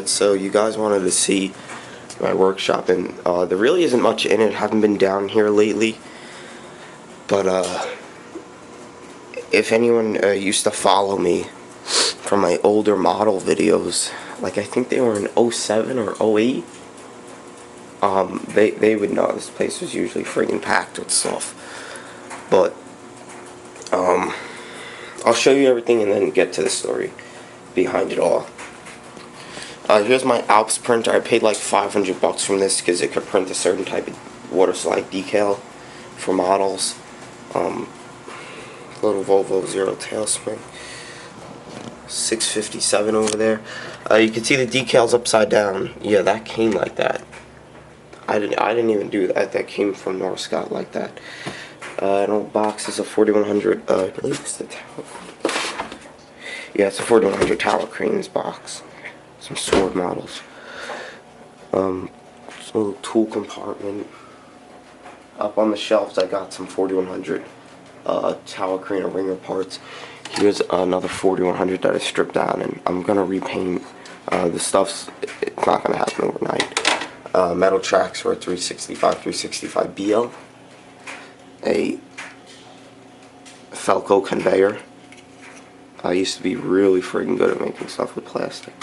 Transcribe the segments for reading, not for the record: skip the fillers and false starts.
So you guys wanted to see my workshop, and there really isn't much in it. Haven't been down here lately, but if anyone used to follow me from my older model videos, like I think they were in '07 or '08, they would know this place was usually freaking packed with stuff. But I'll show you everything and then get to the story behind it all. Here's my Alps printer. I paid like $500 from this because it could print a certain type of water slide decal for models. Little Volvo Zero Tailspin, 657 over there. You can see the decals upside down. Yeah, that came like that. I didn't even do that. That came from Northscott like that. An old box is a 4100. I believe it's the tower. Yeah, it's a 4100 Tower Cranes box. Some sword models. Some little tool compartment. Up on the shelves, I got some 4100 Tower Crane or Ringer parts. Here's another 4100 that I stripped down, and I'm gonna repaint. The stuff's it's not gonna happen overnight. Metal tracks for a 365 BL. A Felco conveyor. I used to be really freaking good at making stuff with plastic.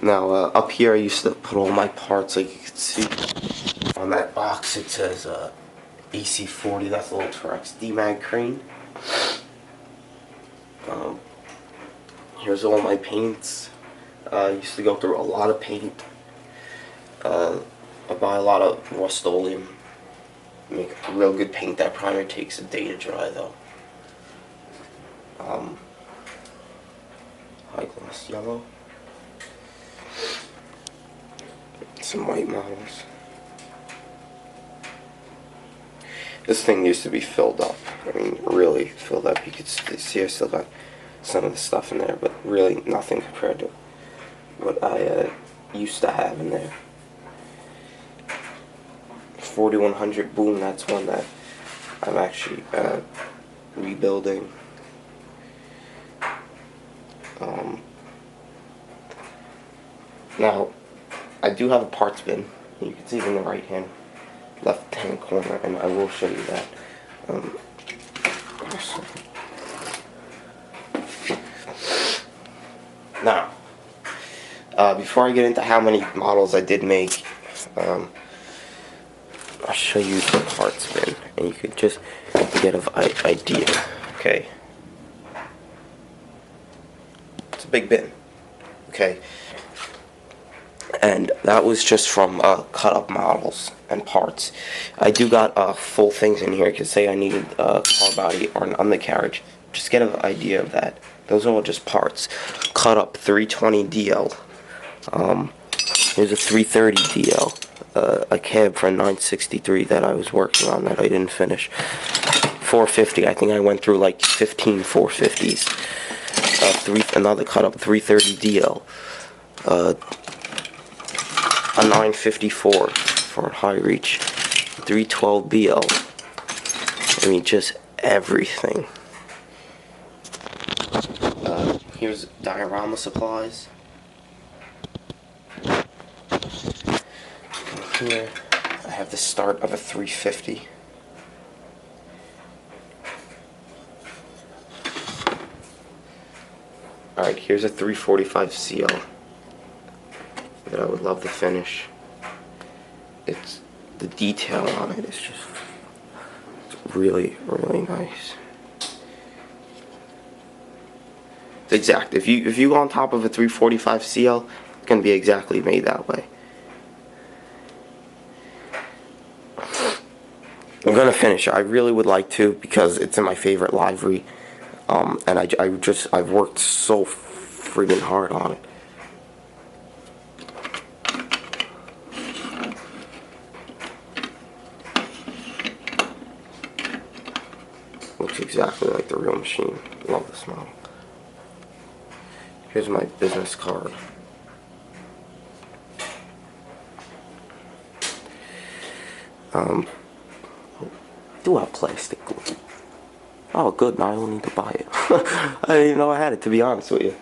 Now, up here I used to put all my parts, like you can see on that box it says AC40, that's a little Terex D-Mag crane. Here's all my paints. I used to go through a lot of paint. I buy a lot of Rust-Oleum. Make real good paint. That primer takes a day to dry though. High gloss yellow. Some white models. This thing used to be filled up. I mean, really filled up. You could see I still got some of the stuff in there, but really nothing compared to what I used to have in there. 4100 Boom, that's one that I'm actually rebuilding. Now, I do have a parts bin. You can see it in the left hand corner, and I will show you that. Now, before I get into how many models I did make, I'll show you the parts bin, and you can just get an idea. Okay, it's a big bin. Okay. And that was just from cut up models and parts. I do got full things in here. I could say I needed a car body or an undercarriage. Just get an idea of that. Those are all just parts. Cut up 320 DL. Here's a 330 DL. A cab for a 963 that I was working on that I didn't finish. 450. I think I went through like 15 450s. Another cut up 330 DL. A 954 for high reach, 312 BL. I mean, just everything. Here's diorama supplies. And here I have the start of a 350. Alright, here's a 345 CL that I would love to finish. It's the detail on it is just really, really nice. It's exact. If you go on top of a 345 CL, it's gonna be exactly made that way. I'm gonna finish it. I really would like to because it's in my favorite livery, and I've worked so friggin' hard on it. Looks exactly like the real machine. Love this model. Here's my business card. I do have plastic glue. Oh, good. Now I don't need to buy it. I didn't even know I had it, to be honest with you.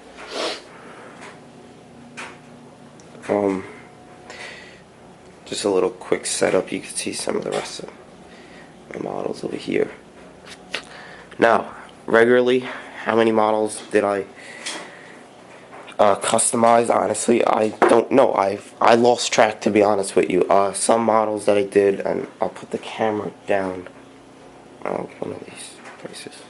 Just a little quick setup. You can see some of the rest of the models over here. Now, regularly, how many models did I customize? Honestly, I don't know. I lost track, to be honest with you. Some models that I did, and I'll put the camera down. One of these places.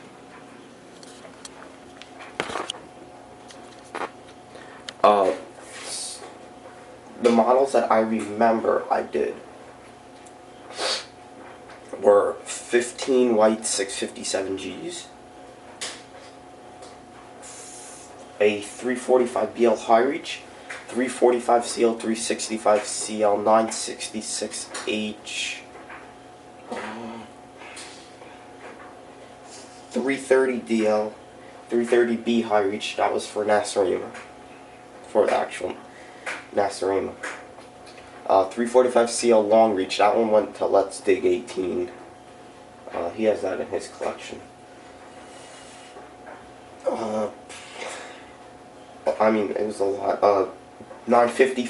The models that I remember I did were 15 white 657Gs, a 345 BL high reach, 345 CL 365 CL 966H, 330 DL, 330B high reach. That was for Nasarima, for the actual Nasarima. 345 CL long reach. That one went to Let's Dig 18. He has that in his collection. I mean, it was a lot. 950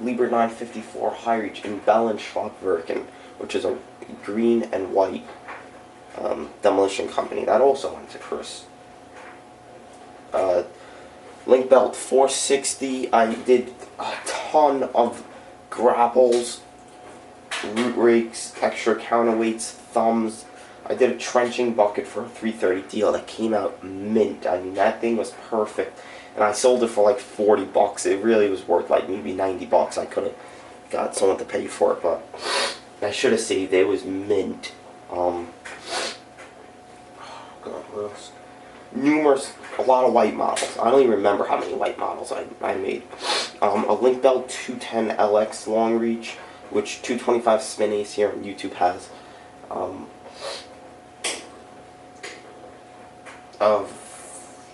Liebherr 954 high reach in Bell and Schwab-Wirken, which is a green and white demolition company. That also went to Chris. Link belt 460. I did a ton of grapples, root rakes, extra counterweights, thumbs. I did a trenching bucket for a 330 deal that came out mint. I mean, that thing was perfect. And I sold it for like 40 bucks. It really was worth like maybe 90 bucks. I could have got someone to pay for it, but I should have saved it. It was mint. God, what else? A lot of white models. I don't even remember how many white models I made. A Link Belt 210 LX long reach, which 225 Spin Ace here on YouTube has. Of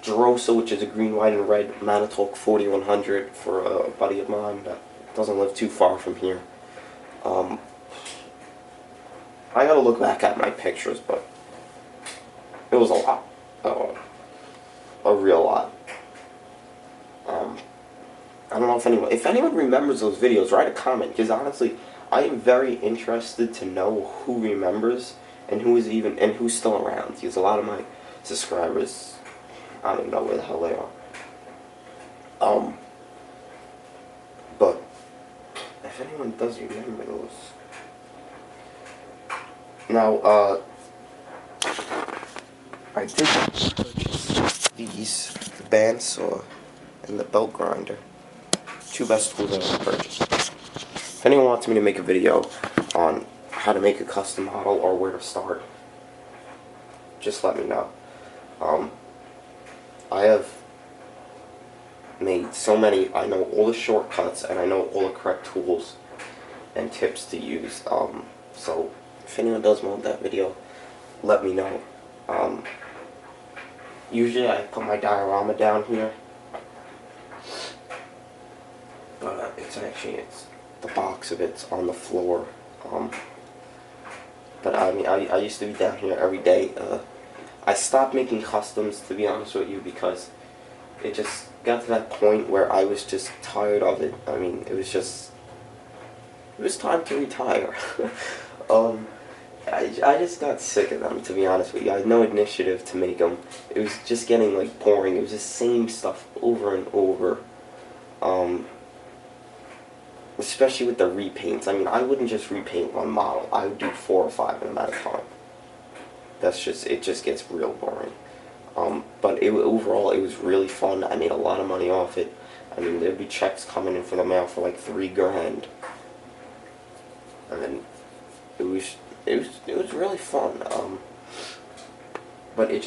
Gerosa, which is a green, white, and red Manitalk 4100 for a buddy of mine that doesn't live too far from here. I gotta look back at my pictures, but it was a lot. A real lot. I don't know if anyone remembers those videos, write a comment, because honestly, I am very interested to know who remembers and who's still around, because a lot of my subscribers, I don't even know where the hell they are. But if anyone does remember those. Now, I did purchase these, the bandsaw and the belt grinder. Two best tools I ever purchased. If anyone wants me to make a video on how to make a custom model or where to start, just let me know. I have made so many. I know all the shortcuts and I know all the correct tools and tips to use. So if anyone does want that video, let me know. Usually I put my diorama down here, but it's the box of it's on the floor. But I mean, I used to be down here every day. I stopped making customs, to be honest with you, because it just got to that point where I was just tired of it. I mean, it was time to retire. I just got sick of them, to be honest with you. I had no initiative to make them. It was just getting like boring. It was the same stuff over and over. Especially with the repaints. I mean, I wouldn't just repaint one model. I would do 4 or 5 in a matter of time. It just gets real boring. But overall, it was really fun. I made a lot of money off it. I mean, there'd be checks coming in from the mail for like $3 grand. And then it was really fun. But it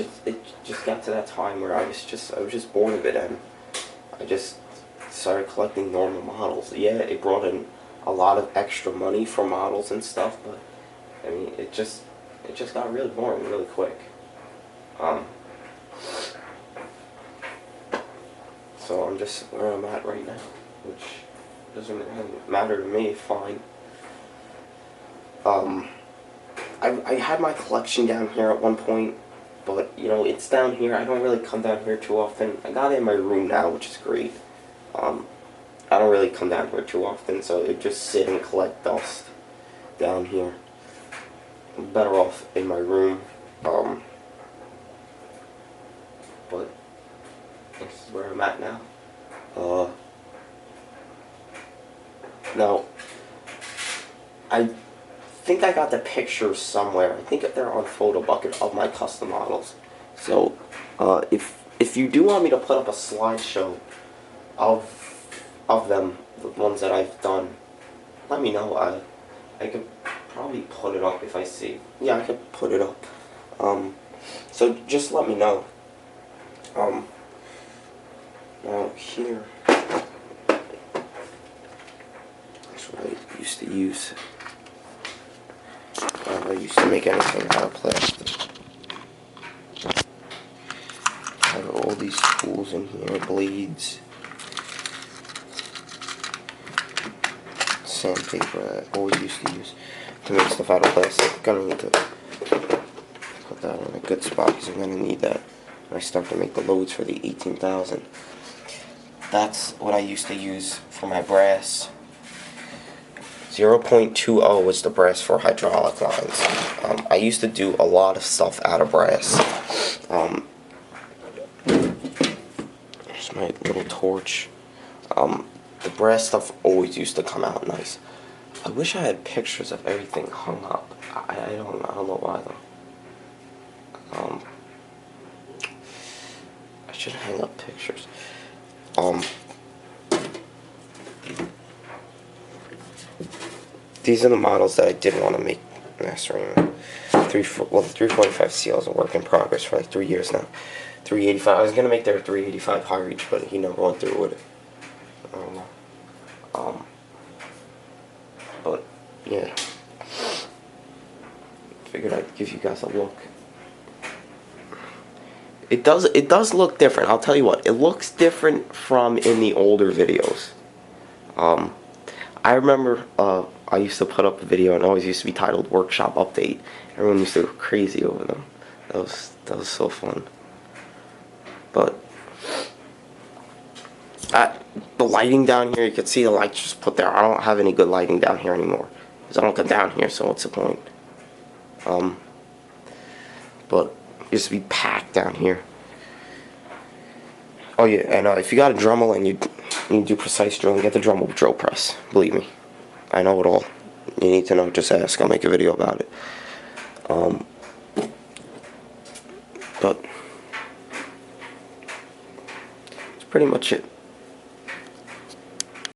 just got to that time where I was just bored of it, and I just started collecting normal models. Yeah, it brought in a lot of extra money for models and stuff, but I mean, it just got really boring really quick. So I'm just where I'm at right now, which doesn't really matter to me. Fine. I had my collection down here at one point, but you know, it's down here. I don't really come down here too often. I got it in my room now, which is great. I don't really come down here too often, so it just sit and collect dust down here. I'm better off in my room. But this is where I'm at now. Now, I think I got the pictures somewhere. I think they're on Photobucket of my custom models. So, if you do want me to put up a slideshow of them, the ones that I've done, let me know. I could probably put it up if I see. Yeah, I could put it up. So just let me know. Now here, that's what I used to use. I used to make anything out of plastic. I have all these tools in here, blades, sandpaper I always used to use to make stuff out of plastic. I'm gonna need to put that in a good spot because I'm gonna need that when I start to make the loads for the 18,000. That's what I used to use for my brass. 0.20 was the brass for hydraulic lines. I used to do a lot of stuff out of brass. Here's my little torch. The brass stuff always used to come out nice. I wish I had pictures of everything hung up. I don't know why though. I should hang up pictures. These are the models that I did want to make mastering. The 345 CL is a work in progress for like 3 years now. 385. I was gonna make their 385 high reach, but he never went through with it. I don't know. But yeah, figured I'd give you guys a look. It does look different. I'll tell you what. It looks different from in the older videos. I remember I used to put up a video and it always used to be titled Workshop Update. Everyone used to go crazy over them. That was so fun. But the lighting down here, you can see the lights just put there. I don't have any good lighting down here anymore because I don't come down here, so what's the point? But it used to be packed down here. Oh yeah, and if you got a Dremel and you do precise drilling, get the Dremel drill press. Believe me, I know it all. You need to know, just ask. I'll make a video about it. But that's pretty much it.